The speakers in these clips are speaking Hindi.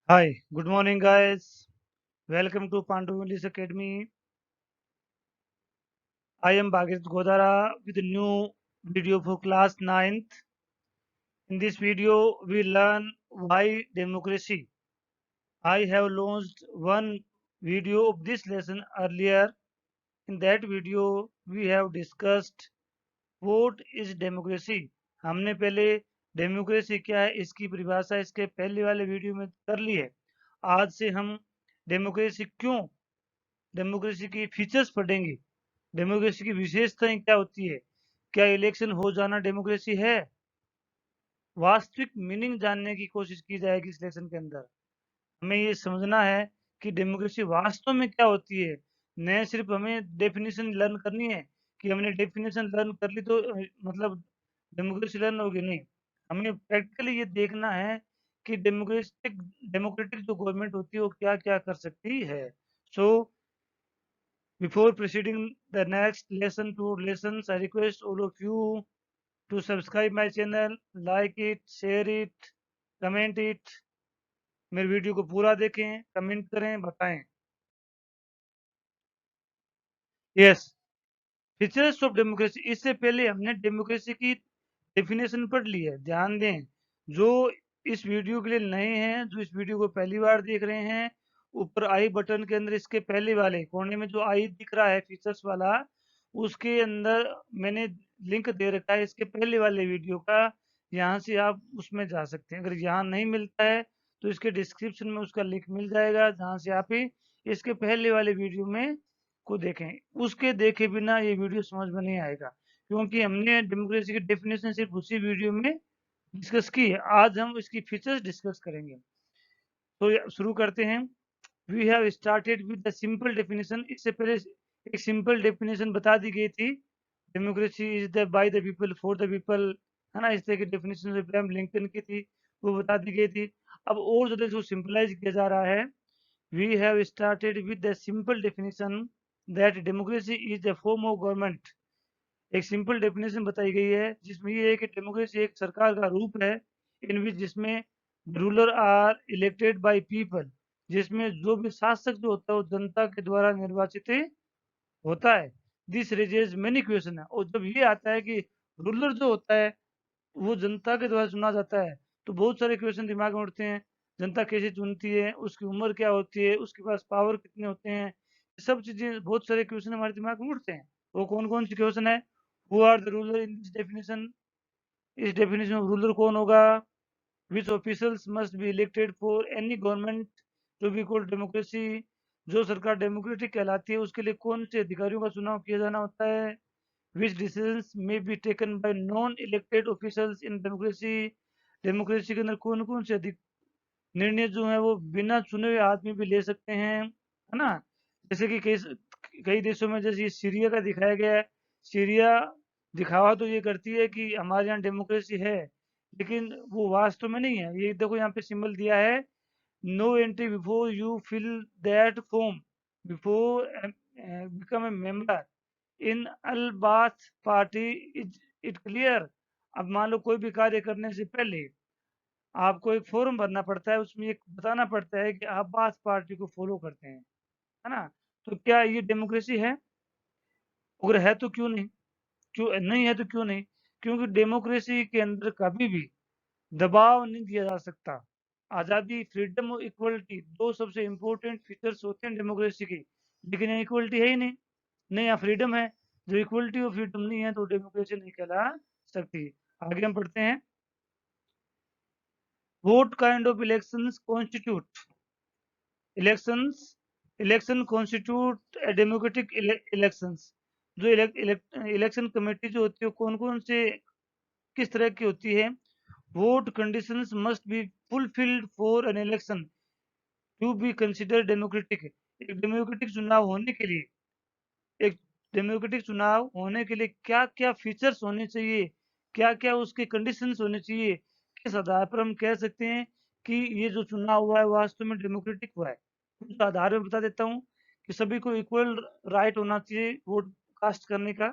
Hi, good morning, guys. Welcome to Pandu English Academy. I am Bhagit Godara with a new video for class 9th. In this video, we learn why democracy. I have launched one video of this lesson earlier. In that video, we have discussed what is democracy. हमने पहले डेमोक्रेसी क्या है इसकी परिभाषा इसके पहले वाले वीडियो में कर ली है। आज से हम डेमोक्रेसी क्यों डेमोक्रेसी की फीचर्स पढ़ेंगे। डेमोक्रेसी की विशेषताएं क्या होती है, क्या इलेक्शन हो जाना डेमोक्रेसी है, वास्तविक मीनिंग जानने की कोशिश की जाएगी इस लेसन के अंदर। हमें ये समझना है कि डेमोक्रेसी वास्तव में क्या होती है, न सिर्फ हमें डेफिनेशन लर्न करनी है कि हमने डेफिनेशन लर्न कर ली तो मतलब डेमोक्रेसी लर्न होगी, नहीं। हमें प्रैक्टिकली ये देखना है कि डेमोक्रेटिक जो गवर्नमेंट होती है वो क्या क्या कर सकती है। सो before proceeding the next lesson to lessons, I request all of you to subscribe my channel, like it, share it, comment it. मेरे वीडियो को पूरा देखें, कमेंट करें, बताएं। Yes, features of democracy. इससे पहले हमने डेमोक्रेसी की डेफिनेशन पढ़ ली है। ध्यान दें, जो इस वीडियो के लिए नए हैं, जो इस वीडियो को पहली बार देख रहे हैं, ऊपर आई बटन के अंदर इसके पहले वाले कोने में जो आई दिख रहा है फीचर्स वाला, उसके अंदर मैंने लिंक दे रखा है इसके पहले वाले वीडियो का। यहाँ से आप उसमें जा सकते हैं। अगर यहाँ नहीं मिलता है तो इसके डिस्क्रिप्शन में उसका लिंक मिल जाएगा, जहाँ से आप ही इसके पहले वाले वीडियो में को देखें। उसके देखे बिना ये वीडियो समझ में नहीं आएगा, क्योंकि हमने डेमोक्रेसी की डेफिनेशन सिर्फ उसी वीडियो में डिस्कस की है। आज हम इसकी फीचर्स डिस्कस करेंगे। तो शुरू करते हैं। We have started with the simple definition. इससे पहले एक सिंपल डेफिनेशन बता दी गई थी, democracy is the by the people for the people, है ना। इस तरह की डेफिनेशन इब्राहिम लिंकन की थी, वो बता दी गई थी। अब और ज़्यादा इसको सिंपलाइज किया जा रहा है। We have started with the simple definition that democracy is the form of government. एक सिंपल डेफिनेशन बताई गई है जिसमें ये है कि डेमोक्रेसी एक सरकार का रूप है, इन विच जिसमें ruler are elected by people, जिसमें जो भी शासक जो होता है वो जनता के द्वारा निर्वाचित होता है। दिस रेजेज मेनी क्वेश्चन है। और जब ये आता है कि रूलर जो होता है वो जनता के द्वारा चुना जाता है, तो बहुत सारे क्वेश्चन दिमाग में उठते हैं। जनता कैसे चुनती है, उसकी उम्र क्या होती है, उसके पास पावर कितने होते हैं, ये सब चीजें, बहुत सारे क्वेश्चन हमारे दिमाग में उठते हैं। वो कौन कौन से क्वेश्चन है? Who are the ruler in this definition. इस डेफिनेशन में रूलर कौन होगा? Which officials must be elected for any government to be called democracy. जो सरकार डेमोक्रेटिक कहलाती है उसके लिए कौन से अधिकारियों का चुनाव किया जाना होता है? Which decisions may be taken by non elected officials in democracy. Democracy के अंदर कौन कौन से अधिक निर्णय जो है वो बिना चुने हुए आदमी भी ले सकते हैं, है ना। जैसे कि कई कई देशों में, जैसे ये सीरिया का दिखाया गया है। सीरिया दिखावा तो ये करती है कि हमारे यहाँ डेमोक्रेसी है, लेकिन वो वास्तव में नहीं है। ये देखो यहाँ पे सिंबल दिया है, no entry before you fill that form before become a member in Al Baath party. Is it clear? अब मान लो कोई भी कार्य करने से पहले आपको एक फॉर्म भरना पड़ता है, उसमें ये बताना पड़ता है कि आप बाथ पार्टी को फॉलो करते हैं, है ना। तो क्या ये डेमोक्रेसी है? अगर है तो क्यों नहीं? क्यों नहीं है तो क्यों नहीं? क्योंकि डेमोक्रेसी के अंदर कभी भी दबाव नहीं दिया जा सकता। आज़ादी, फ्रीडम और इक्वलिटी दो सबसे इंपॉर्टेंट फीचर्स होते हैं डेमोक्रेसी की, लेकिन यहाँ इक्वलिटी है ही नहीं। नहीं, यहाँ फ्रीडम है। जो इक्वलिटी और फ्रीडम नहीं है तो डेमोक्रेसी नहीं कहला सकती। आगे हम पढ़ते हैं। What kind of elections constitute elections election constitute democratic elections. जो इलेक्शन कमेटी जो होती है कौन कौन से किस तरह की होती है? What conditions must be fulfilled for an election to be consider democratic. एक डेमोक्रेटिक चुनाव होने के लिए एक डेमोक्रेटिक चुनाव होने के लिए क्या क्या फीचर्स होने चाहिए, क्या क्या उसके कंडीशंस होने चाहिए, किस आधार पर हम कह सकते हैं कि ये जो चुनाव हुआ है वास्तव में डेमोक्रेटिक हुआ है। उस आधार में बता देता हूँ कि सभी को इक्वल राइट होना चाहिए वोट कास्ट करने का,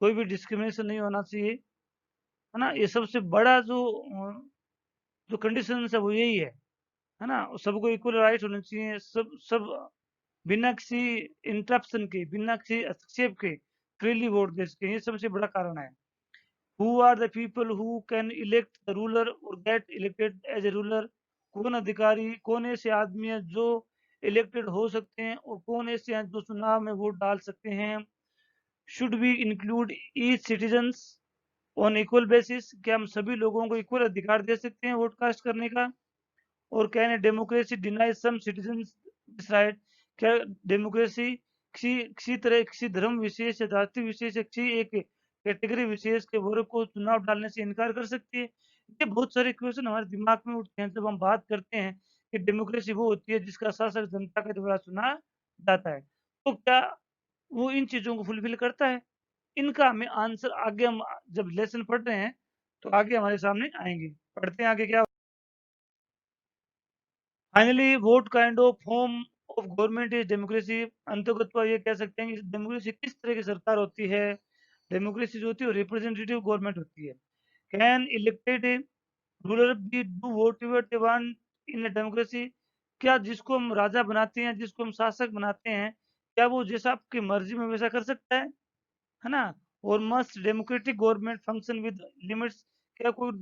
कोई भी डिस्क्रिमिनेशन नहीं होना चाहिए, है ना। ये सबसे बड़ा जो कंडीशन है वो यही है है ना? और सबको इक्वल राइट होने चाहिए, सब सब बिना किसी इंटरप्शन के, बिना किसी हस्तक्षेप के फ्रीली वोट दे सकें, ये सबसे बड़ा कारण है। Who are the people who can elect the ruler और get elected as a ruler? कौन अधिकारी, कौन ऐसे आदमी है जो इलेक्टेड हो सकते हैं और कौन ऐसे हैं जो चुनाव में वोट डाल सकते हैं? Should we include each citizens on equal basis? क्या हम सभी लोगों को इक्वल अधिकार दे सकते हैं वोट कास्ट करने का? और can a democracy deny some citizens this right? क्या डेमोक्रेसी किसी तरह, किसी धर्म विशेष या जाति विशेष या किसी एक कैटेगरी विशेष के वर्ग को चुनाव डालने से इनकार कर सकती है? ये बहुत सारे क्वेश्चन हमारे दिमाग में उठते हैं जब हम बात करते हैं कि डेमोक्रेसी वो होती है जिसका शासक जनता के द्वारा चुना जाता है। तो क्या वो इन चीजों को फुलफिल करता है? इनका हमें आंसर आगे हम जब लेसन पढ़ रहे हैं तो आगे हमारे सामने आएंगे। पढ़ते हैं आगे क्या। Finally what kind of form of government is democracy? अंतर्गत तो ये कह सकते हैं कि डेमोक्रेसी किस तरह की सरकार होती है? डेमोक्रेसी जो होती है रिप्रेजेंटेटिव गवर्नमेंट होती है। Can elected ruler be do whatever they want in a democracy? क्या जिसको हम राजा बनाते हैं, जिसको हम शासक बनाते हैं, क्या वो जैसा आपकी मर्जी में वैसा कर सकता है ना? और must democratic government function with limits? क्या कोई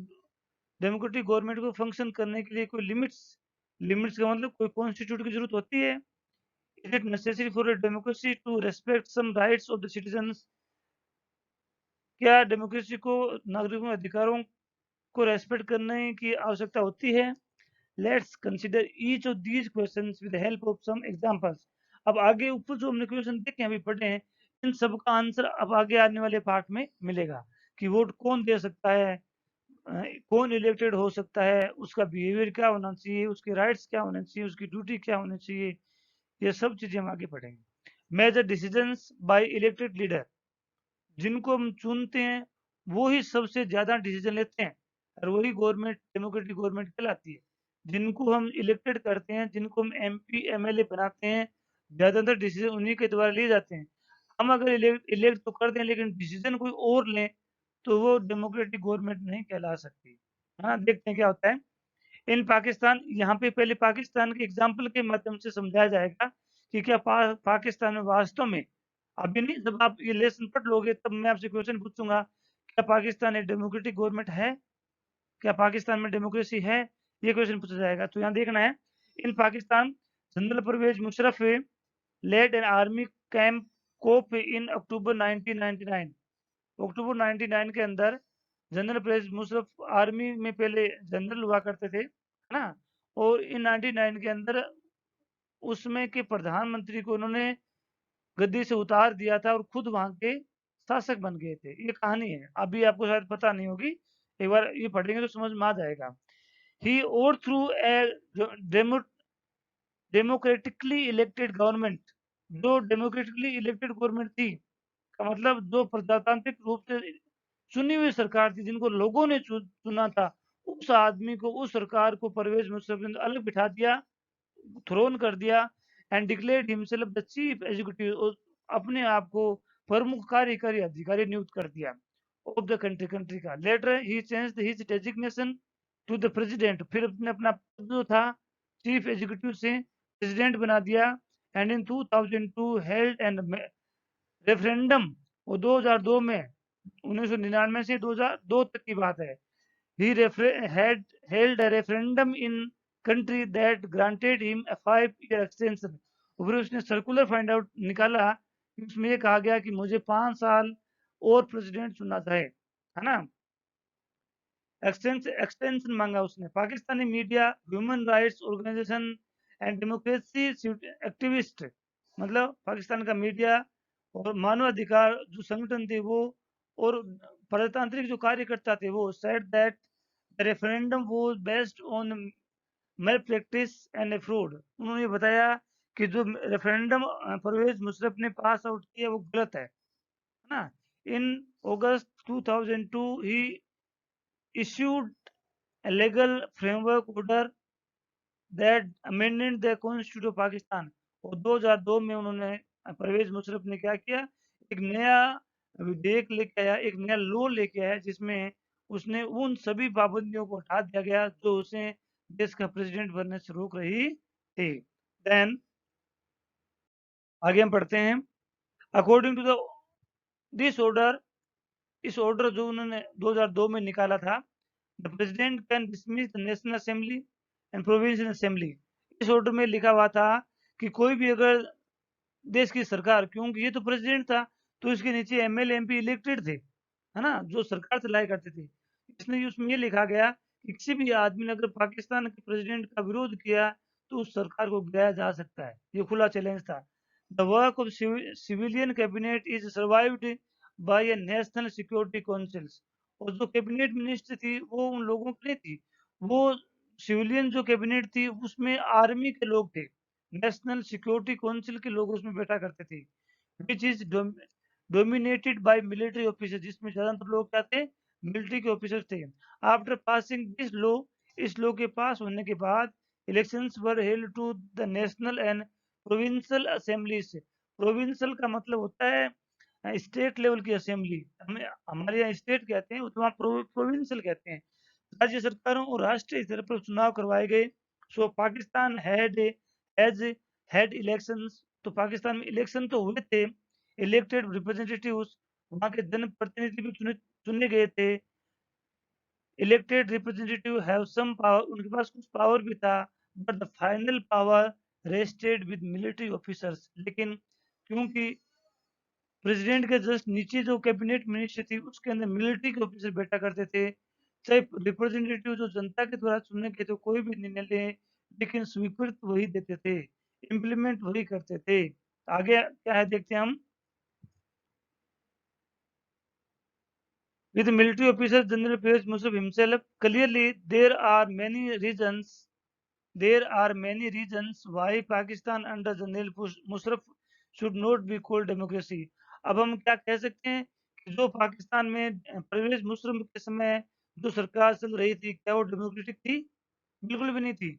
डेमोक्रेटिक गवर्नमेंट को फंक्शन करने के लिए कोई लिमिट्स, लिमिट्स का मतलब कोई कॉन्स्टिट्यूट की जरूरत होती है? Is it necessary for a democracy to respect some rights of the citizens? क्या डेमोक्रेसी को नागरिकों के अधिकारों को रेस्पेक्ट करने की आवश्यकता होती है? Let's consider each of these questions with help of some examples. अब आगे ऊपर जो हमने क्वेश्चन देखे अभी पढ़े हैं, इन सब का आंसर अब आगे आने वाले पार्ट में मिलेगा कि वोट कौन दे सकता है, कौन इलेक्टेड हो सकता है, उसका बिहेवियर क्या होना चाहिए, उसके राइट्स क्या होने चाहिए, उसकी ड्यूटी क्या होनी चाहिए, ये सब चीजें हम आगे पढ़ेंगे। Major decisions by elected leader? जिनको हम चुनते हैं वो ही सबसे ज्यादा डिसीजन लेते हैं और वही गवर्नमेंट डेमोक्रेटिक गवर्नमेंट कहलाती है। जिनको हम इलेक्टेड करते हैं, जिनको हम एमपी एमएलए बनाते हैं, ज्यादातर डिसीजन उन्हीं के द्वारा लिए जाते हैं। हम अगर इलेक्ट तो कर दें लेकिन डिसीजन कोई और लें तो वो डेमोक्रेटिक गवर्नमेंट नहीं कहला सकती। हाँ, देखते हैं क्या होता है। इन पाकिस्तान, यहाँ पे पहले पाकिस्तान के एग्जाम्पल के माध्यम से समझाया जाएगा कि क्या पाकिस्तान में वास्तव में, अभी नहीं, जब आप ये लेसन पढ़ लोगे तब मैं आपसे क्वेश्चन पूछूंगा, क्या पाकिस्तान एक डेमोक्रेटिक गवर्नमेंट है? क्या पाकिस्तान में डेमोक्रेसी है? ये क्वेश्चन पूछा जाएगा। तो यहाँ देखना है, in Pakistan general Pervez Musharraf led an army camp coup in October 1999। October 99 के अंदर जनरल परवेज मुशर्रफ आर्मी में पहले जनरल हुआ करते थे, है ना? और इन 99 के अंदर उसमें के प्रधानमंत्री को उन्होंने गद्दी से उतार दिया था और खुद वहां के शासक बन गए थे। ये कहानी है, अभी आपको शायद पता नहीं होगी, एक बार ये पढ़ेंगे तो समझ में आ जाएगा। He overthrew a democratically elected government? जो डेमोक्रेटिकली इलेक्टेड गवर्नमेंट थी का मतलब जो प्रजातांत्रिक रूप से चुनी हुई सरकार थी, जिनको लोगों ने चुना था, उस आदमी को, उस सरकार को परवेज मुशर्रफ ने अलग बिठा दिया, थ्रोन कर दिया and declared himself the chief executive, अपने आप को प्रमुख कार्यकारी अधिकारी नियुक्त कर दिया ऑफ द कंट्री का। लेटर ही changed his designation to the president, फिर अपने अपना पद जो था चीफ एग्जीक्यूटिव से प्रेसिडेंट बना दिया। And in 2002 held and referendum, वो 2002 में, 1999 से 2002 तक की बात है, he had held a referendum in country that granted him a 5-year extension। और फिर उसने सर्कुलर फाइंड आउट निकाला कि उसमें ये कहा गया कि मुझे 5 साल और प्रेसिडेंट चुनना चाहे, है ना? एक्सटेंशन मांगा उसने। Pakistani media, human rights organisation and democracy activist, मतलब पाकिस्तान का मीडिया और मानवाधिकार जो संगठन थे वो, और प्रजातांत्रिक जो कार्यकर्ता थे वो, said that the referendum was based on malpractice and fraud. उन्होंने बताया कि जो रेफरेंडम परवेज मुशर्रफ ने पास आउट किया वो गलत है ना? इन अगस्त 2002 ही issued a legal framework order that amended the constitution of Pakistan। और 2002 में उन्होंने, परवेज मुशर्रफ ने क्या किया, एक नया विधेयक लेके आया, एक नया लॉ लेके आया जिसमें उसने उन सभी पाबंदियों को हटा दिया गया जो उसे देश का प्रेसिडेंट बनने से रोक रही थी। देन आगे हम पढ़ते हैं। According to the this order, इस ऑर्डर जो उन्होंने 2002 में निकाला था, the president can dismiss the national assembly and provincial assembly. इस ऑर्डर में लिखा हुआ था कि कोई भी अगर देश की सरकार, क्योंकि ये तो प्रेसिडेंट था, तो इसके नीचे एमएलए एमपी इलेक्टेड थे, है ना, जो सरकार चलाया करते थे। इसलिए उसमें ये लिखा गया कि किसी भी आदमी ने अगर पाकिस्तान के प्रेसिडेंट का विरोध किया तो उस सरकार को गिराया जा सकता है। ये खुला चैलेंज था। The work of civilian cabinet is survived by a national security councils. और जो कैबिनेट मिनिस्टर थी वो उन लोगों की नहीं थी, वो सिविलियन जो कैबिनेट थी उसमें आर्मी के लोग थे, नेशनल सिक्योरिटी काउंसिल के लोग उसमें बैठा करते थे, which is dominated by military officer, जिसमें ज्यादातर लोग क्या थे, मिलिट्री के ऑफिसर थे। आफ्टर पासिंग दिस लॉ, इस लॉ के पास होने के बाद elections were held to the national and provincial assemblies. Provincial का मतलब होता है स्टेट लेवल की असेंबली, हमें हमारे यहाँ स्टेट कहते हैं, वहाँ प्रोविंशियल कहते हैं। राज्य सरकारों और राष्ट्रीय स्तर पर चुनाव करवाए गए। So Pakistan had as had elections, तो पाकिस्तान में इलेक्शन तो हुए थे। इलेक्टेड रिप्रेजेंटेटिव्स, वहाँ के जनप्रतिनिधि भी चुने चुने गए थे। Elected representative have some power, उनके पास कुछ पावर भी था, but the final power rested with military officers. लेकिन क्योंकि प्रेसिडेंट के जस्ट नीचे जो कैबिनेट मिनिस्टर थी उसके अंदर मिलिट्री के ऑफिसर बैठा करते थे, चाहे रिप्रेजेंटेटिव जो जनता के द्वारा चुने गए थे कोई भी निर्णय ले, लेकिन स्वीकृत वही देते थे, इम्प्लीमेंट वही करते थे। आगे क्या है देखते हैं हम। With military officer general Pervez Musharraf himself, clearly there are many reasons why Pakistan under General Musharraf should not be called democracy। अब हम क्या कह सकते हैं कि जो पाकिस्तान में परवेज मुशर्रफ के समय जो सरकार चल रही थी, क्या वो डेमोक्रेटिक थी? बिल्कुल भी नहीं थी।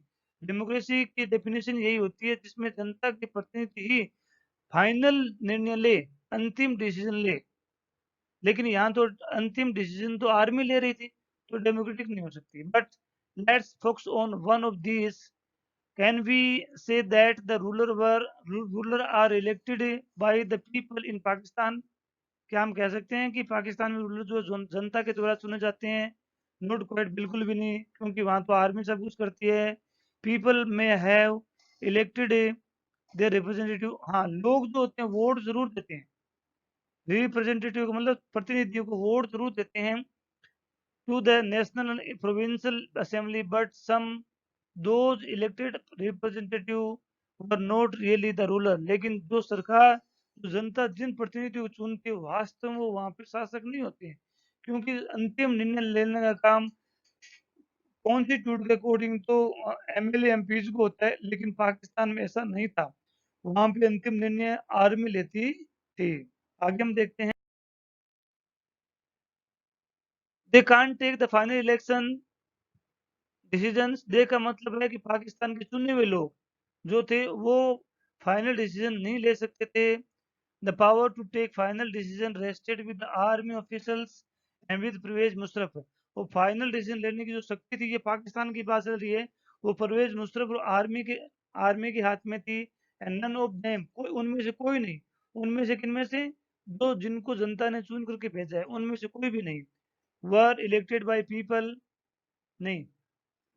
डेमोक्रेसी की डेफिनेशन यही होती है जिसमें जनता के प्रतिनिधि ही फाइनल निर्णय ले, अंतिम डिसीजन ले। लेकिन यहाँ तो अंतिम डिसीजन तो आर्मी ले रही थी, तो डेमोक्रेटिक नहीं हो सकती। But let's focus on one of these. Can we say that the ruler are elected by the people in Pakistan? क्या हम कह सकते हैं कि पाकिस्तान में रूलर जो जनता के द्वारा चुने जाते हैं? नॉट क्वाइट, बिल्कुल भी नहीं, क्योंकि वहां तो आर्मी सब कुछ करती है। पीपल में हैव इलेक्टेड देयर रिप्रेजेंटेटिव, हाँ लोग जो होते हैं वोट जरूर देते हैं, रिप्रेजेंटेटिव का मतलब प्रतिनिधियों को वोट जरूर देते हैं to the national and provincial assembly, but some those elected representative were not really the ruler। लेकिन जो सरकार, जो जनता जिन प्रतिनिधियों को चुनती है वास्तव में वो वहां पे शासक नहीं होते हैं, क्योंकि अंतिम निर्णय लेने का काम कॉन्स्टिट्यूट के अकॉर्डिंग तो एमएलए एमपीज को होता है, लेकिन पाकिस्तान में ऐसा नहीं था, वहां पे अंतिम निर्णय आर्मी लेती थी। आगे हम देखते हैं। They can't take the final election decisions, they का मतलब है कि पाकिस्तान के चुने हुए लोग जो थे वो फाइनल डिसीजन नहीं ले सकते थे। The power to take final decision rested with army officials and with Pervez Musharraf. वो फाइनल डिसीजन लेने की जो शक्ति थी ये पाकिस्तान की बात चल रही है, वो परवेज मुशर्रफ और आर्मी के हाथ में थी। एंड नन ऑफ देम, कोई उनमें से कोई नहीं, उनमें से किनमें से, जो जिनको जनता ने चुन करके भेजा है उनमें से कोई भी नहीं। वर इलेक्टेड बाय पीपल, नहीं,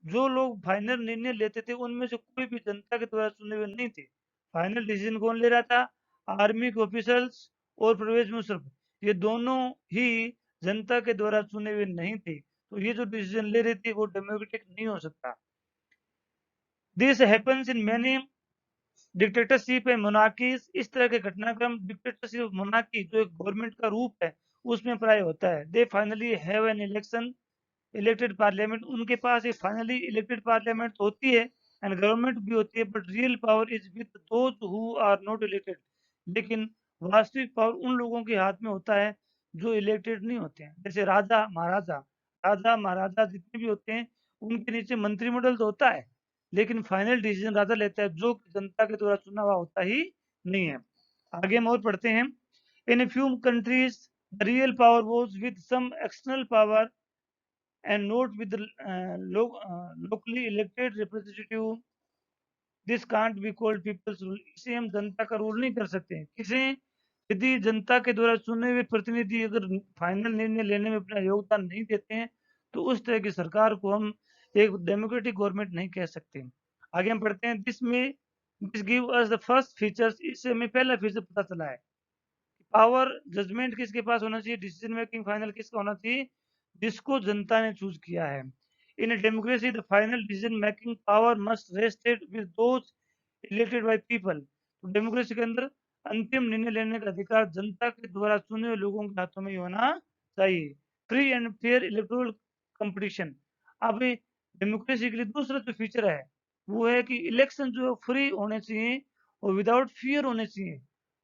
जो लोग फाइनल निर्णय लेते थे उनमें से कोई भी जनता के द्वारा चुने हुए नहीं थे। फाइनल डिसीजन कौन ले रहा था? आर्मी के ऑफिसर्स और परवेज मुशर्रफ, ये दोनों ही जनता के द्वारा चुने हुए नहीं थे, तो ये जो डिसीजन ले रहे थे वो डेमोक्रेटिक नहीं हो सकता। This happens in many dictatorship and monarchies, इस तरह के घटनाक्रम डिक्टेटरशिप मोनार्की जो एक गवर्नमेंट का रूप है उसमें प्राय होता है। They finally have an election elected parliament, उनके पास एक फाइनली इलेक्टेड पार्लियामेंट होती है एंड गवर्नमेंट भी होती है, but real power is with those who are not elected. लेकिन वास्तविक पावर उन लोगों के हाथ में होता है जो इलेक्टेड नहीं होते हैं, जैसे राजा महाराजा जितने भी होते हैं उनके नीचे मंत्रिमंडल तो होता है, लेकिन फाइनल डिसीजन राजा लेता है जो जनता के द्वारा चुना हुआ होता ही नहीं है। आगे हम और पढ़ते हैं। In few countries real power was with some external power and not with the locally elected representative. This can't be called people's rule. इसे हम जनता का रूल नहीं कर सकते हैं। किसे? यदि जनता के द्वारा चुने हुए प्रतिनिधि अगर फाइनल निर्णय लेने में अपना योगदान नहीं देते हैं तो उस तरह की सरकार को हम एक डेमोक्रेटिक गवर्नमेंट नहीं कह सकते। आगे हम पढ़ते हैं। This give us the first features. इससे हमें पहला फीचर पता चला है। पावर जजमेंट किसके पास होना चाहिए? डिसीजन मेकिंग फाइनल किसका होना चाहिए? जिसको जनता ने चूज किया है। In a democracy the final decision making power must rested with those elected by people. तो डेमोक्रेसी के अंदर अंतिम निर्णय लेने का अधिकार जनता के द्वारा चुने हुए लोगों के हाथों में ही होना चाहिए। Free and fair electoral competition. अब डेमोक्रेसी के लिए दूसरा जो फीचर है वो है कि इलेक्शन जो फ्री होने चाहिए और विदाउट फियर होने चाहिए।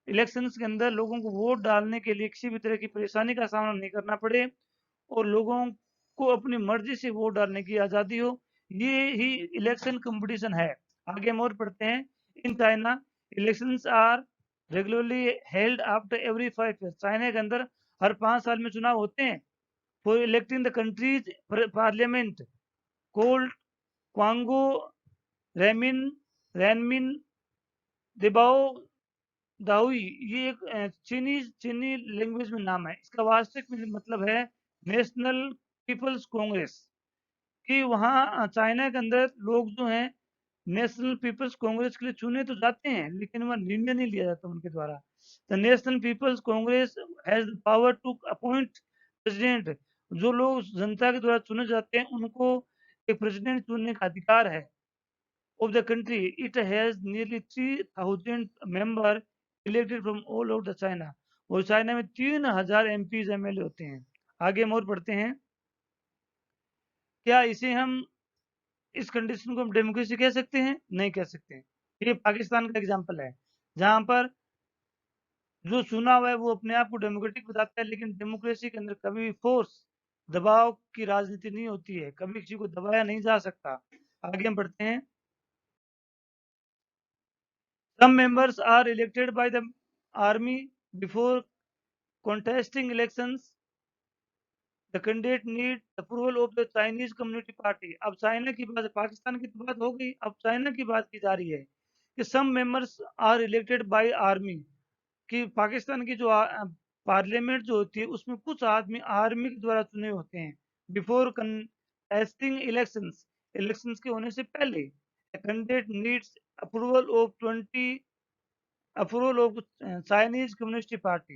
इलेक्शंस के अंदर लोगों को वोट डालने के लिए किसी भी तरह की परेशानी का सामना नहीं करना पड़े और लोगों को अपनी मर्जी से वोट डालने की आज़ादी हो। ये ही इलेक्शन कंपटीशन है। आगे हम और पढ़ते हैं। In China elections are regularly held after every 5 years. China के अंदर हर 5 साल में चुनाव होते हैं। For electing the country's parliament called Quanguo Renmin Renmin Daibiao Dahui. ये एक चीनी लैंग्वेज में नाम है। इसका वास्तविक मतलब है नेशनल पीपल्स कांग्रेस। कि वहाँ चाइना के अंदर लोग जो हैं नेशनल पीपल्स कांग्रेस के लिए चुने तो जाते हैं लेकिन वह निर्णय नहीं लिया जाता उनके द्वारा। The national people's congress has the power to appoint president. जो लोग जनता के द्वारा चुने जाते हैं उनको एक प्रेसिडेंट चुनने का अधिकार है। of the country. It has nearly 3,000 members elected from all over the China. और चाइना में 3,000 एमपीज एमएलए होते हैं। आगे हम और पढ़ते हैं। क्या इसे हम इस कंडीशन को हम डेमोक्रेसी कह सकते हैं? नहीं कह सकते। ये पाकिस्तान का एग्जाम्पल है जहां पर जो चुनाव है वो अपने आप को डेमोक्रेटिक बताता है लेकिन डेमोक्रेसी के अंदर कभी भी फोर्स दबाव की राजनीति नहीं होती है। कभी किसी को दबाया नहीं जा सकता। आगे हम पढ़ते हैं। Some members are elected by the army before contesting elections. The candidate need approval of the Chinese Communist Party. अब चाइना की बात, पाकिस्तान की तो बात हो गई, अब चाइना की बात की जा रही है कि some members are elected by army। कि पाकिस्तान की जो पार्लियामेंट जो होती है उसमें कुछ आदमी आर्मी के द्वारा चुने होते हैं। बिफोर कंटेस्टिंग इलेक्शंस, इलेक्शंस के होने से पहले candidate needs approval of 20 approval of Chinese communist party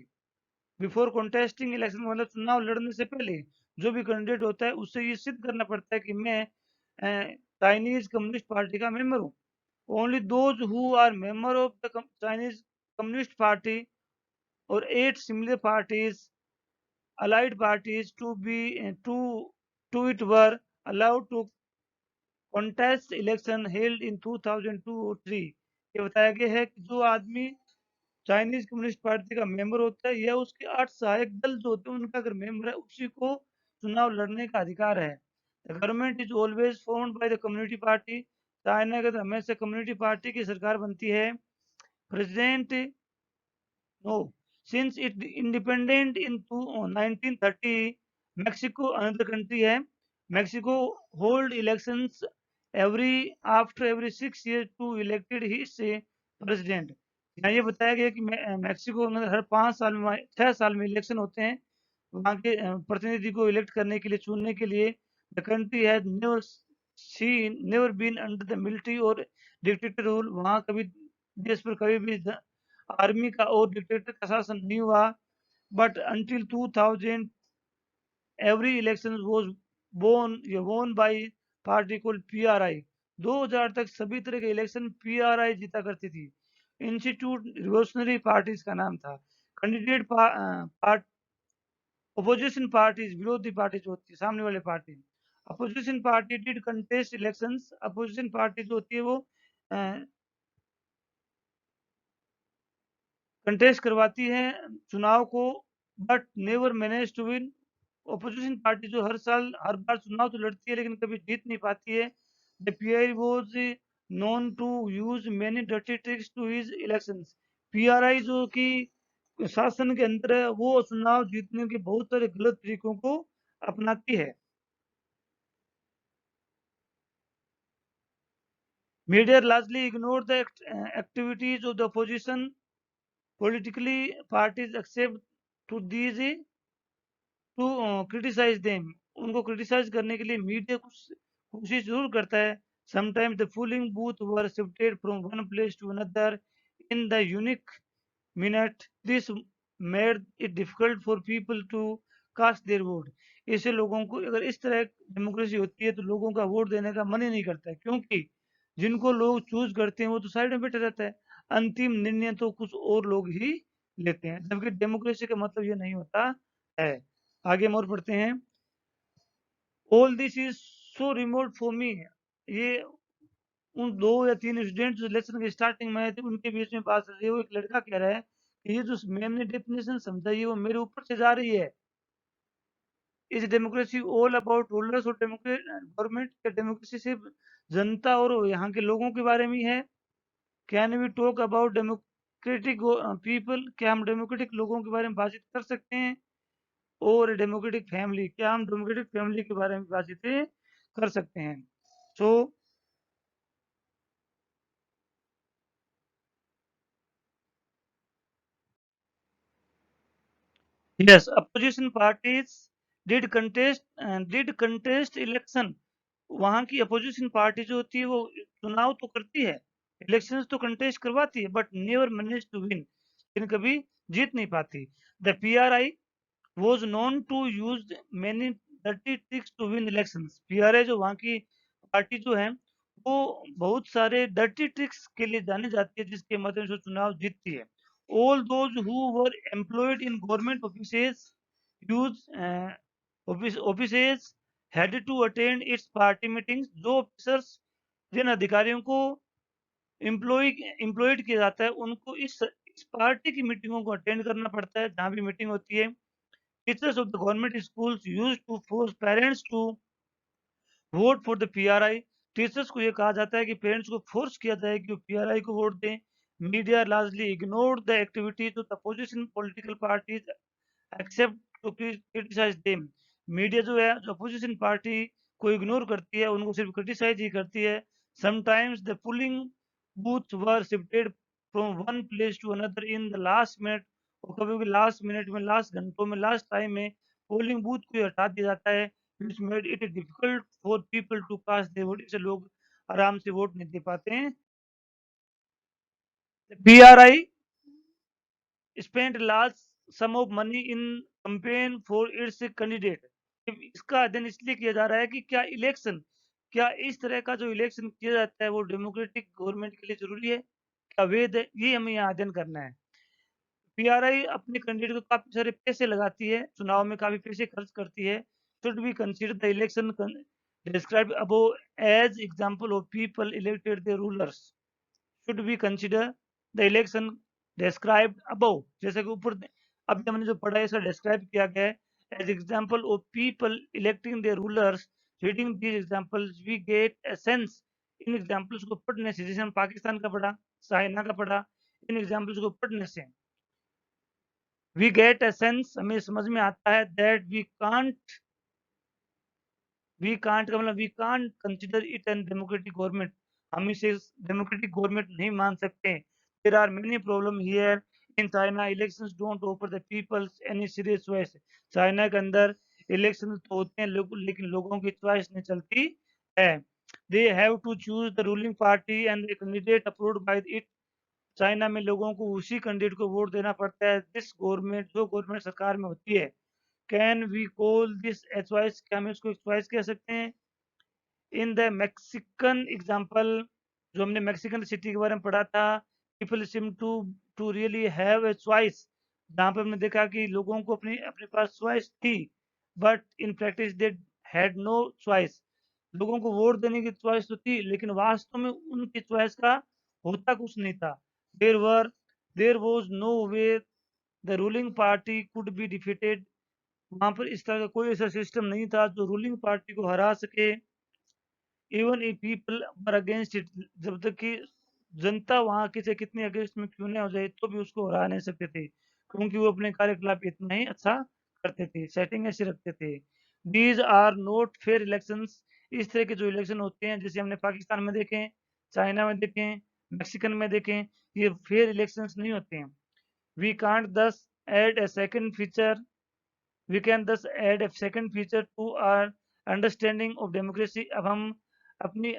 before contesting election. मतलब चुनाव लड़ने से पहले जो भी कैंडिडेट होता है उससे ये सिद्ध करना पड़ता है कि मैं चाइनीज कम्युनिस्ट पार्टी का मेंबर हूँ। Only those who are member of the Chinese communist party और 8 similar parties allied parties to it were allowed to contest election held in 2002 or 3। ये बताया गया है कि जो आदमी चाइनीज कम्युनिस्ट पार्टी का मेंबर होता है या उसके 8 सहायक दल जो होते हैं उनका अगर मेंबर है उसी को चुनाव लड़ने का अधिकार है। The government is always formed by the community party. China के अंदर हमेशा कम्युनिटी पार्टी की सरकार बनती है। President No, since it independent in 1930, Mexico another country है। Mexico hold elections after every 6 years to elected his president। यहाँ ये बताया गया कि मैक्सिको में हर 5 साल में 6 साल में इलेक्शन होते हैं। वहाँ के प्रतिनिधि को इलेक्ट करने के लिए चुनने के लिए। The country has never been under the military और डिक्टेटर रूल। वहाँ कभी देश पर कभी भी आर्मी का और डिक्टेटर का शासन नहीं हुआ। But until 2000 every election was वोन बाय पार्टी कॉल्ड पीआरआई। 2000 तक सभी तरह के इलेक्शन पीआरआई जीता करती थी। इंस्टीट्यूट रिवोल्यूशनरी पार्टीज का नाम था। कैंडिडेट पार्ट अपोजिशन पार्टीज, विरोधी पार्टी जो होती है सामने वाले party. Opposition party did contest elections. Opposition party जो होती है वो कंटेस्ट करवाती है चुनाव को but never manage to win. Opposition party जो हर बार चुनाव तो लड़ती है लेकिन कभी जीत नहीं पाती है। The PRI was known to use many dirty tricks to his elections. PRI जो कि शासन के अंदर है वो चुनाव जीतने के बहुत सारे गलत तरीकों को अपनाती है। Media largely ignored the activities of the opposition politically parties except to these to criticize them. उनको criticize करने के लिए मीडिया कुछ कोशिश जरूर करता है. Sometimes the polling booth were shifted from one place to another in the unique minute. This made it difficult for people to cast their vote. इससे लोगों को अगर इस तरह डेमोक्रेसी होती है तो लोगों का वोट देने का मन ही नहीं करता है, क्योंकि जिनको लोग चूज करते हैं वो तो साइड में बैठे रहता है. अंतिम निर्णय तो कुछ और लोग ही लेते हैं, जबकि डेमोक्रेसी का मतलब ये नहीं होता है. आगे हम और पढ़ते हैं. All this is so remote for me. ये उन 2 या 3 स्टूडेंट जो लेसन के स्टार्टिंग में आए थे उनके बीच में बात चल रही है. वो एक लड़का कह रहा है कि ये जो मैम ने डेफिनेशन समझाई है वो मेरे ऊपर से जा रही है. Is democracy all about rulers और गवर्नमेंट? क्या डेमोक्रेसी सिर्फ जनता और यहाँ के लोगों के बारे में ही है? Can we talk about democratic people? क्या हम डेमोक्रेटिक लोगों के बारे में बातचीत कर सकते हैं? और डेमोक्रेटिक फैमिली, क्या हम डेमोक्रेटिक फैमिली के बारे में बातचीतें कर सकते हैं? So yes, opposition parties did contest election. वहां की अपोजिशन पार्टी जो होती है वो चुनाव तो करती है, इलेक्शंस तो कंटेस्ट करवाती है, but never manage to win. लेकिन कभी जीत नहीं पाती. The PRI was known to use many dirty tricks to win elections. PRI जो वहाँ की पार्टी जो है वो बहुत सारे डर्टी ट्रिक्स के लिए जानी जाती है जिसके माध्यम से चुनाव जीतती है. All those who were employed in government offices use offices had to attend its party meetings. जो ऑफिसर्स जिन अधिकारियों को एम्प्लॉय एम्प्लॉयड किया जाता है उनको इस पार्टी की मीटिंगों को अटेंड करना पड़ता है जहाँ भी मीटिंग होती है. Teachers of the government schools used to force parents to vote for the PRI. Teachers को ये कहा जाता है कि पेरेंट्स को फोर्स किया जाए कि वो पीआरआई को वोट दें. Media largely ignored the activities of the opposition political parties except to criticise them. Media जो है जो अपोजिशन पार्टी को इग्नोर करती है उनको सिर्फ क्रिटिसाइज ही करती है. Sometimes the polling booth were shifted from one place to another in the last minute. और कभी कभी लास्ट मिनट में, लास्ट घंटों में, लास्ट टाइम में पोलिंग बूथ को ही हटा दिया जाता है. which made it difficult for people to cast their vote. इससे लोग आराम से वोट नहीं दे पाते हैं. PRI spent large sum of money in campaign for its candidate. इसका अध्ययन इसलिए किया जा रहा है कि क्या इस तरह का जो इलेक्शन किया जाता है वो डेमोक्रेटिक गवर्नमेंट के लिए जरूरी है, क्या वैध है, ये हमें यहाँ अध्ययन करना है. पीआरआई अपने कैंडिडेट को काफी सारे पैसे लगाती है, चुनाव में काफी पैसे खर्च करती है. Should be consider the election describe above as example of people elected the rulers. Should be consider the election described above, जैसे कि ऊपर अभी हमने जो पढ़ा है इसका डिस्क्राइब किया गया है as example of people electing the rulers. Reading these examples we get a sense. इन एग्जांपल्स को पढ़ने से, जैसे हम पाकिस्तान का पढ़ा, चाइना का पढ़ा, इन एग्जांपल्स को पढ़ने से वी गेट ए सेंस, हमें समझ में आता है दैट वी कांट का मतलब we can't consider it an democratic government. हम इसे डेमोक्रेटिक गवर्नमेंट नहीं मान सकते. There are many problem here. In China elections don't offer the peoples any serious choice. China के अंदर इलेक्शन तो होते हैं लेकिन लोगों की चॉइस नहीं चलती है. They have to choose the ruling party and the candidate approved by it. China में लोगों को उसी कैंडिडेट को वोट देना पड़ता है जिस गवर्नमेंट जो गवर्नमेंट सरकार में होती है. Can we call this a choice? क्या हम इसको एक चॉइस कह सकते हैं? इन द मैक्सिकन एग्जांपल, जो हमने मैक्सिकन सिटी के बारे में पढ़ा था, people seem to really have a choice. जहाँ पर हमने देखा कि लोगों को अपनी अपने पास चॉइस थी, but in practice they had no choice. लोगों को वोट देने की चॉइस तो थी लेकिन वास्तव में उनकी चॉइस का होता कुछ नहीं था. There were there was no way the ruling party could be defeated. वहां पर इस तरह का कोई ऐसा सिस्टम नहीं था जो रूलिंग पार्टी को हरा सके. Even if people were against it, जब तक कि जनता वहां के से कितने अगेंस्ट में क्यों ना हो जाए तो भी उसको हरा नहीं सकते थे, क्योंकि वो अपने कार्यकलाप इतना ही अच्छा करते थे, सेटिंग ऐसी रखते थे. These are not fair elections. इस तरह के जो इलेक्शन होते हैं जैसे हमने पाकिस्तान में देखे, चाइना में देखें, मैक्सिकन में देखें, ये फेयर इलेक्शंस नहीं होते हैं। We can't thus add a second feature we can thus add a second feature to our understanding of democracy. अब हम अपनी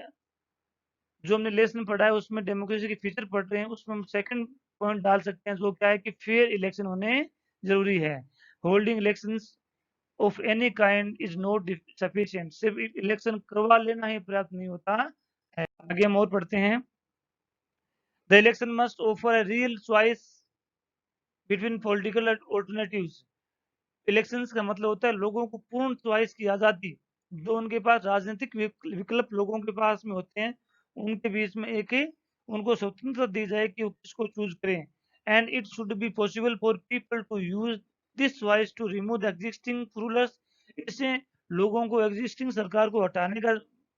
जो हमने लेसन पढ़ा है उसमें डेमोक्रेसी के फीचर पढ़ रहे हैं, उसमें हम सेकंड पॉइंट डाल सकते हैं जो क्या है कि फेयर इलेक्शन होने जरूरी है। Holding elections of any kind is not sufficient. सिर्फ इलेक्शन करवा लेना ही पर्याप्त नहीं होता है। आगे हम और पढ़ते हैं। The election must offer a real choice between political alternatives. Elections का मतलब होता है लोगों को पूर्ण चॉइस की आज़ादी। जो उनके पास राजनीतिक विकल्प लोगों के पास में होते हैं, उनके बीच में एक उनको स्वतंत्रता दी जाए कि वो किसको चूज करें। And it should be possible for people to use this choice to remove the existing rulers. इससे लोगों को एग्जिस्टिंग सरकार को हटाने का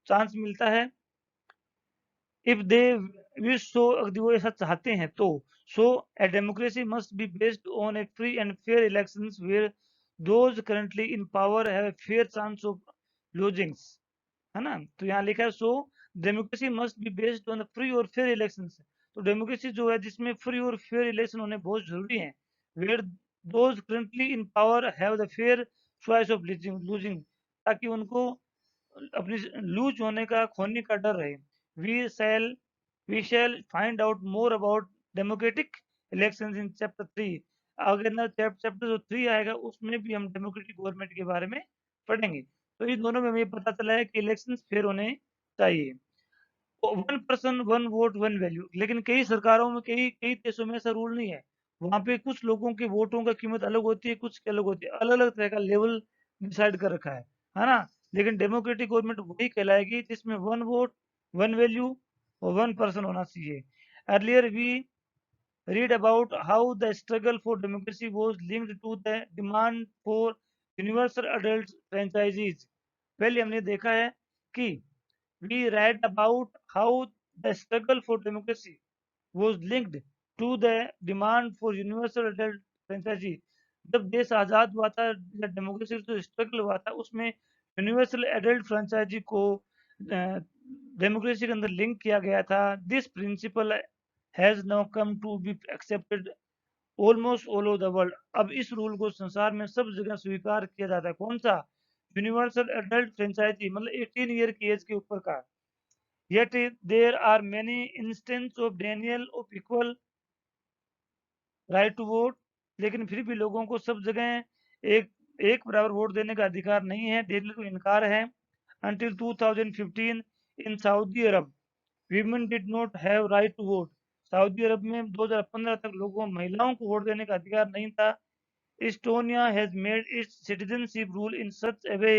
चांस मिलता है। इफ दे विश सो, यदि वो ऐसा चाहते हैं तो। So a democracy must be based on a free and fair elections where those currently in power have a fair chance of losing, है ना। तो यहाँ लिखा है so democracy must be based on free और फेयर इलेक्शंस। तो डेमोक्रेसी जो है जिसमें फ्री और फेयर इलेक्शन होने बहुत जरूरी है। Where those currently in power have the fair choice of losing, ताकि उनको अपनी लूज होने का, खोने का डर रहे। We shall we shall find out more about democratic elections in chapter 3। अगर ना चैप्टर जो 3 आएगा उसमें भी हम डेमोक्रेटिक गवर्नमेंट के बारे में पढ़ेंगे। तो इन दोनों में हमें पता चला है कि इलेक्शंस फेयर होने चाहिए। One person one vote one value, लेकिन कई सरकारों में, कई कई देशों में ऐसा रूल नहीं है। वहां पे कुछ लोगों के वोटों का कीमत अलग होती है, कुछ की अलग होती है, अलग अलग तरह का लेवल डिसाइड कर रखा है ना। लेकिन डेमोक्रेटिक गवर्नमेंट वही कहलाएगी जिसमें वन वोट वन वैल्यू और वन पर्सन होना चाहिए। Earlier we read about how the struggle for democracy was linked to the demand for universal adult franchises। पहले हमने देखा है कि we read about how the struggle for democracy was linked to the demand for universal adult franchise। जब देश आजाद हुआ था या डेमोक्रेसी जो स्ट्रगल हुआ था उसमें यूनिवर्सल एडल्ट फ्रेंचाइजी को डेमोक्रेसी के अंदर लिंक किया गया था। This principle has now come to be accepted almost all over the world. अब इस रूल को संसार में सब जगह स्वीकार किया जाता है। कौन सा? यूनिवर्सल एडल्ट फ्रेंचाइजी, मतलब 18 ईयर की एज के ऊपर का। Yet there are many instances of denial of equal right to vote. लेकिन फिर भी लोगों को सब जगह एक एक बराबर वोट देने का अधिकार नहीं है। डेनियल को इनकार है। until 2015 in Saudi Arab women did not have right to vote। Saudi Arab में 2015 तक लोगों महिलाओं को वोट देने का अधिकार नहीं था। Estonia has made it's citizenship rule in such A way.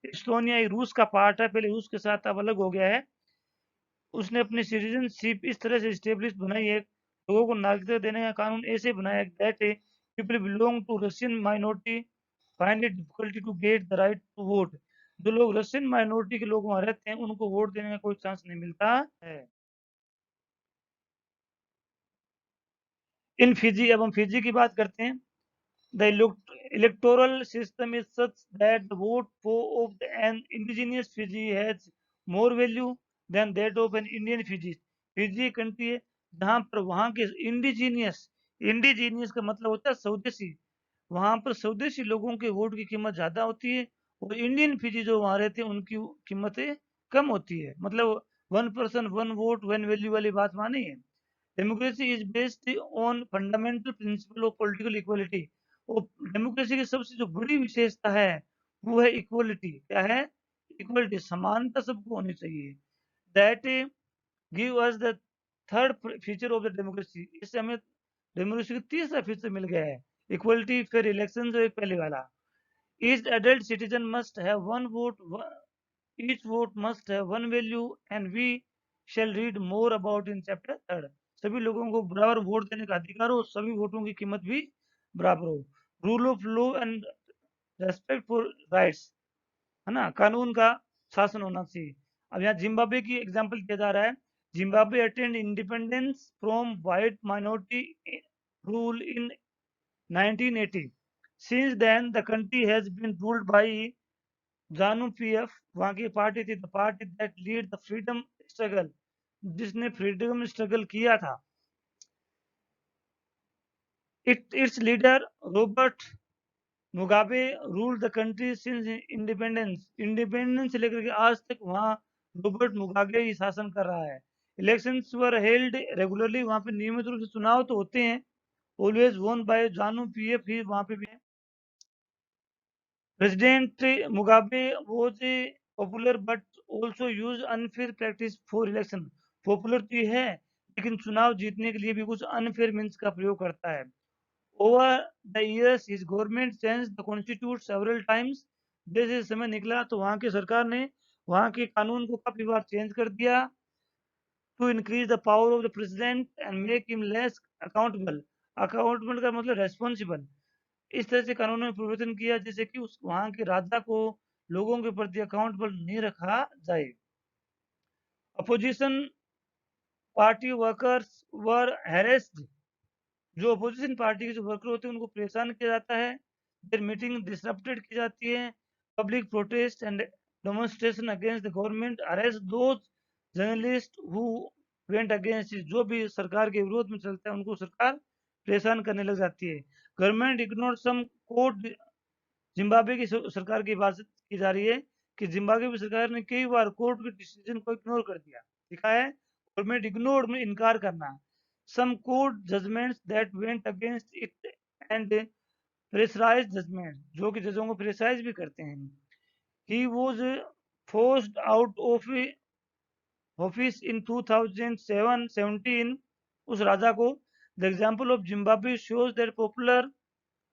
Estonia एक रूस का पार्ट है, पहले रूस के साथ अब अलग हो गया है। उसने अपनी सिटीजनशिप इस तरह से स्टेब्लिश बनाई है, लोगों को नागरिकता देने का कानून ऐसे बनाया that people belong to Russian minority find it difficulty to get the right to vote. जो लोग रशियन माइनॉरिटी के लोग वहां रहते हैं उनको वोट देने का कोई चांस नहीं मिलता है। इन फिजी, अब हम फिजी की बात करते हैं। The electoral system is such that the vote for of an indigenous Fiji has more value than that of an Indian Fiji। Fiji एक कंट्री है जहाँ पर वहाँ के इंडिजीनियस, इंडिजीनियस का मतलब होता है स्वदेशी, वहाँ पर स्वदेशी लोगों के वोट की कीमत ज्यादा होती है और इंडियन फिजी जो वहाँ रहते हैं उनकी कीमतें कम होती है। मतलब one person one vote one value वाली बात वहाँ नहीं है। Democracy is based on fundamental principle of political equality. और डेमोक्रेसी की सबसे जो बड़ी विशेषता है वो है इक्वलिटी। क्या है? इक्वलिटी, समानता सबको होनी चाहिए। That give us the third feature of the democracy. इससे हमें डेमोक्रेसी का तीसरा फीचर मिल गया है, इक्वलिटी फेयर इलेक्शन, जो एक पहले वाला। Each adult citizen must have one vote, each vote must have one value and we shall read more about in chapter 3। सभी लोगों को बराबर वोट देने का अधिकार हो, सभी वोटों की कीमत भी बराबर हो। Rule of law and respect for rights, है ना, कानून का शासन होना चाहिए। अब यहाँ जिम्बाब्वे की एग्जांपल दिया जा रहा है। Zimbabwe attend independence from white minority rule in 1980। Since then the country has been ruled by जानू पीएफ, वहां की पार्टी थी, the party that lead the freedom struggle. जिसने फ्रीडम स्ट्रगल किया था। It's leader Robert Mugabe rule the country since independence से लेकर के आज तक वहाँ रॉबर्ट मुगाबे ही शासन कर रहा है। इलेक्शंस वर हेल्ड रेगुलरली, वहाँ पे नियमित रूप से चुनाव तो होते हैं। ऑलवेज वोन बाय जानू पीएफ ही वहाँ पे भी है। President Mugabe was popular but also use unfair practice for election. Popular तो ये है, लेकिन चुनाव जीतने के लिए भी कुछ अनफेयर मीन्स का प्रयोग करता है। Over the years, his government changed the constitution several times. जैसे समय निकला तो वहाँ की सरकार ने वहाँ के कानून को काफी बार चेंज कर दिया। To increase the power of the president and make him less accountable. Accountable का मतलब responsible. इस तरह से कानूनों में परिवर्तन किया जिससे कि उस वहाँ के राजा को लोगों के प्रति अकाउंटेबल नहीं रखा जाए। अपोजिशन पार्टी वर्कर्स वर harassed, जो अपोजिशन पार्टी के जो वर्कर होते हैं उनको परेशान किया जाता है। देयर मीटिंग डिसरप्टेड की जाती है। Public protest and demonstration against the government, arrest those journalist who went against, जो भी सरकार के विरोध में चलता है उनको सरकार परेशान करने लग जाती है। गवर्नमेंट इग्नोर सम कोर्ट, जिम्बाब्वे की सरकार की बात की जा रही है कि जिम्बाब्वे की सरकार ने कई बार कोर्ट के डिसीजन को इग्नोर कर दिया। लिखा है गवर्नमेंट इग्नोर में इनकार करना। some court judgments that went against it and pressurized judgment, जो कि जजों को प्रेसाइज भी करते हैं। he was forced out of office in 2007-17, उस राजा को। the example of Zimbabwe shows that popular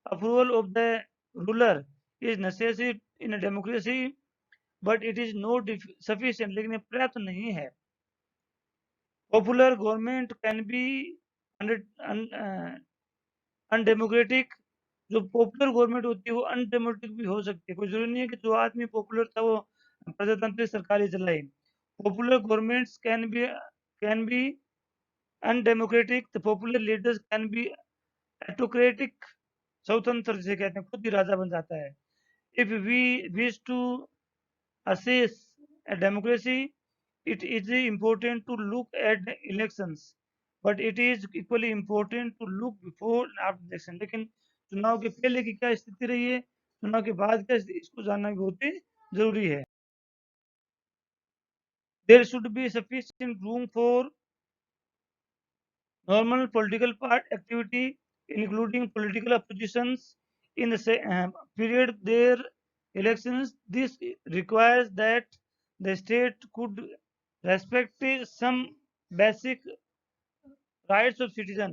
approval of the ruler is necessary in a democracy but it is not sufficient, लेकिन ये पर्याप्त नहीं है। popular government can be undemocratic, जो पॉपुलर गवर्नमेंट होती है वो अनडेमोक्रेटिक भी हो सकती है। कोई जरूरी नहीं है कि जो आदमी पॉपुलर था वो प्रजातांत्रिक सरकार ही चलाई। Popular governments can be undemocratic, the popular leaders can be autocratic, स्वतंत्र जिसे कहते हैं, खुद ही राजा बन जाता है। If we wish to assess a democracy, it is important to look at the elections, but it is equally important to look before and after election. लेकिन चुनाव के पहले की क्या स्थिति रही है, चुनाव के बाद क्या स्थिति, इसको जानना भी बहुत ही जरूरी है। There should be sufficient room for normal political part activity, including political oppositions, in the period their elections. This requires that the state could respect some basic rights of citizen.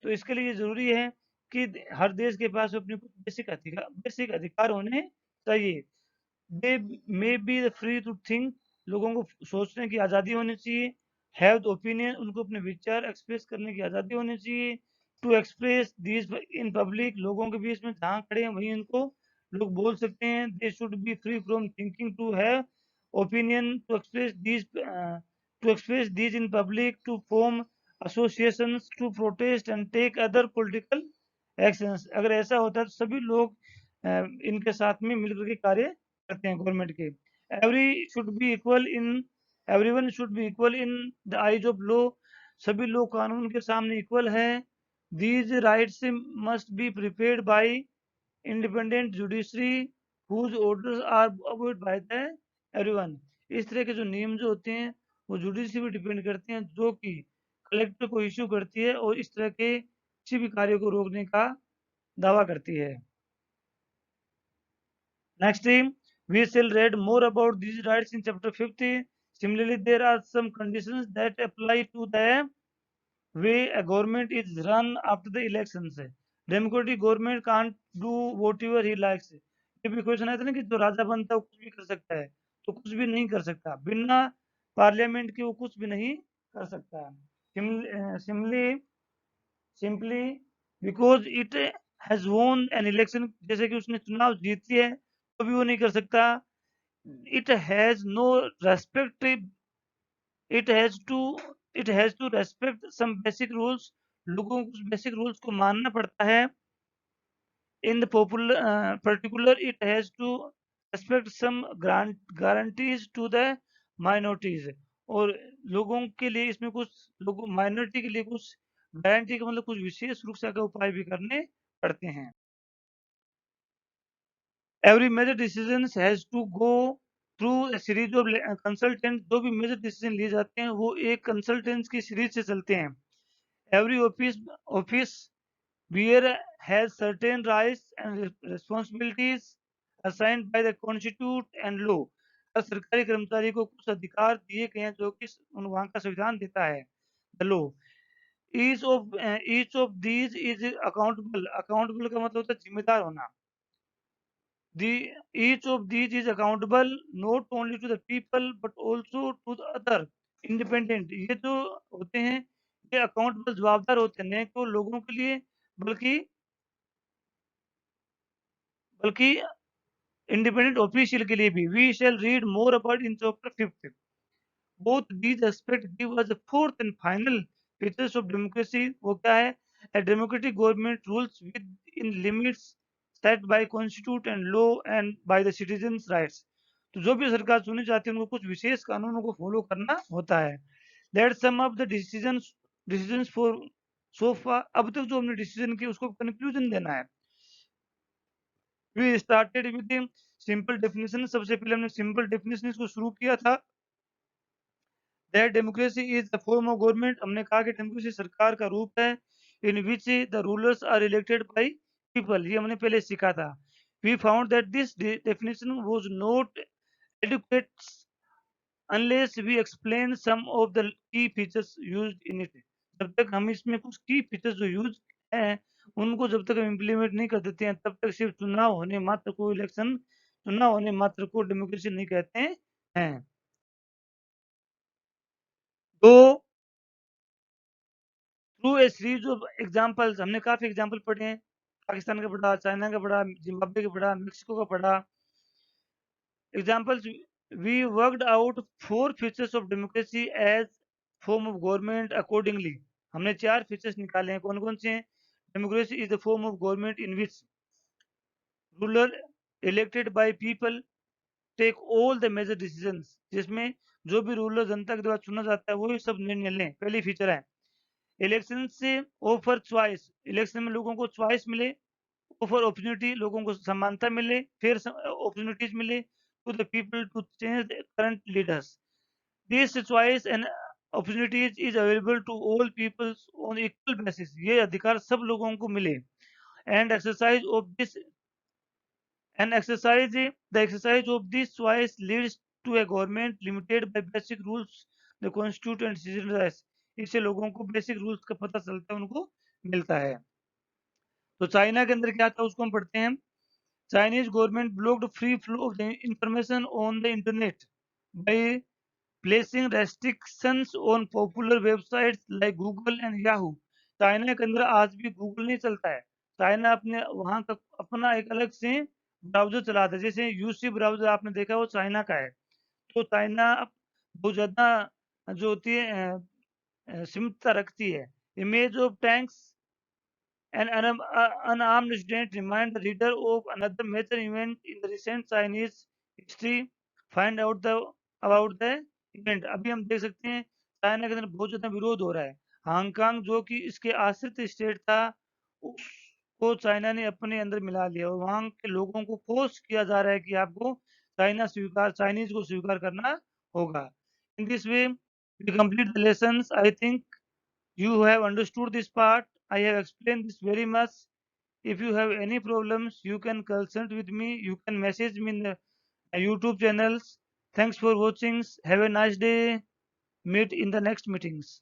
तो इसके लिए जरूरी है कि हर देश के पास अपने कुछ बेसिक अधिकार होने चाहिए। They may be the free to think, लोगों को सोचने की आज़ादी होनी चाहिए। हैव द ओपिनियन, उनको अपने विचार एक्सप्रेस करने की आज़ादी होनी चाहिए। To express this in public, लोगों के बीच में जहाँ खड़े हैं वहीं उनको लोग बोल सकते हैं। They should be free from thinking to have opinion, to express this in public, to form associations, to protest and take other political actions। अगर ऐसा होता है तो सभी लोग इनके साथ में मिलकर के कार्य करते हैं गवर्नमेंट के। Every should be equal in everyone should be equal in the eyes of law, सभी लोग कानून के सामने इक्वल हैं। These rights must be prepared by independent judiciary whose orders are avoid by the everyone. इस तरह के जो नियम जो होते हैं वो जुडिशरी पे डिपेंड करते हैं, जो कि कलेक्टर को इश्यू करती है और इस तरह के किसी भी कार्य को रोकने का दावा करती है। Next, we shall read more about these rights in chapter 50. Similarly, there are some conditions that apply to the way a government is run after the elections. Democratic government can't do whatever he likes. ये भी क्वेश्चन आया था ना कि जो राजा बनता है वो कुछ भी कर सकता है, तो कुछ भी नहीं कर सकता, बिना पार्लियामेंट के वो कुछ भी नहीं कर सकता। सिंपली बिकॉज इट हैज वोन एन इलेक्शन, जैसे कि उसने चुनाव जीत लिया है तो भी वो नहीं कर सकता। It has no respect, it has to it has to respect some basic rules, लोगों को बेसिक रूल्स को मानना पड़ता है। In the particular it has to respect some guarantees to the minorities, और लोगों के लिए इसमें कुछ लोगों माइनॉरिटी के लिए कुछ गारंटी का मतलब कुछ विशेष सुरक्षा के उपाय भी करने पड़ते हैं। Every major decision has to go through a series of consultant. जो भी मेजर डिसीजन लिए जाते हैं वो एक कंसल्टेंट्स की सीरीज से चलते हैं। Every office bearer has certain rights and responsibilities assigned by the constitution and law। हर सरकारी कर्मचारी को कुछ अधिकार दिए गए हैं जो कि वहाँ का संविधान देता है, the law। each of these is accountable का मतलब होता है जिम्मेदार होना। the each of these is accountable not only to the people but also to the other independent। ये जो होते हैं ये अकाउंटेबल जवाबदार होते हैं न केवल लोगों के लिए बल्कि बल्कि इंडिपेंडेंट ऑफिशियल के लिए भी। We shall read more about in chapter 5। both these aspects give us a fourth and final features of democracy। वो क्या है? A democratic government rules within limits set by constitution and law and by the citizens rights। तो जो भी सरकार चुनी जाती है उनको कुछ विशेष कानूनों को फॉलो करना होता है। Let's sum up the decisions for so far। अब तक जो हमने डिसीजन किए उसको कंक्लूजन देना है। We started with the simple definition। सबसे पहले हमने सिंपल डेफिनेशन को शुरू किया था। That democracy is the form of government। हमने कहा कि डेमोक्रेसी सरकार का रूप है in which the rulers are elected by people। ये हमने पहले सीखा था। We found that this definition was not adequate unless we explain some of the key features used in it। जब तक हम इसमें कुछ की फीचर्स जो यूज हैं उनको जब तक हम इम्प्लीमेंट नहीं कर देते हैं तब तक सिर्फ चुनाव होने मात्र को इलेक्शन चुनाव होने मात्र को डेमोक्रेसी नहीं कहते हैं। तो through a series of examples हमने काफी एग्जांपल पढ़े हैं। पाकिस्तान का पढ़ा, चाइना का पढ़ा, जिम्बाब्वे का पढ़ा, मेक्सिको का पढ़ा। Examples we worked out 4 features of democracy as form of government accordingly. हमने 4 फीचर्स निकाले हैं। कौन कौन से हैं? Democracy is the form of government in which ruler elected by people take all the major decisions. जिसमें जो भी रूलर जनता के द्वारा चुना जाता है वही सब निर्णय लें। पहली फीचर है। इलेक्शन से ऑफर चॉइस। इलेक्शन में लोगों को चॉइस मिले। ऑफर अपॉर्चुनिटी लोगों को समानता मिले, फिर अपॉर्चुनिटीज मिले to the people to change the current leaders. This choice and opportunities is available to all peoples on equal basis. ये अधिकार सब लोगों को मिले। And exercise of this and exercise the exercise of this choice leads to a government limited by basic rules the constitution and decision rights. इससे लोगों को बेसिक रूल्स का पता चलता है, उनको मिलता है। तो चाइना के अंदर क्या था उसको हम पढ़ते हैं। Chinese government blocked free flow of information on the internet by placing restrictions on popular websites like Google and Yahoo. China के अंदर आज भी गूगल नहीं चलता है। चाइना अपने वहां का अपना एक अलग से ब्राउजर चलाता है। जैसे यूसी ब्राउजर आपने देखा वो चाइना का है। तो चाइना बहुत ज्यादा जो होती है सीमितता रखती है। Image of tanks an unarmed student remind the reader of another major event in the recent Chinese history। Find out the about the event। अभी हम देख सकते हैं चाइना के अंदर बहुत ज्यादा विरोध हो रहा है। हांगकांग जो कि इसके आश्रित स्टेट था उसको चाइना ने अपने अंदर मिला लिया और वहां के लोगों को फोर्स किया जा रहा है कि आपको चाइनीज को स्वीकार करना होगा। In this way we complete the lessons. I think you have understood this part। I have explained this very much। If you have any problems, you can consult with me। You can message me in the YouTube channels। Thanks for watching। Have a nice day। Meet in the next meetings।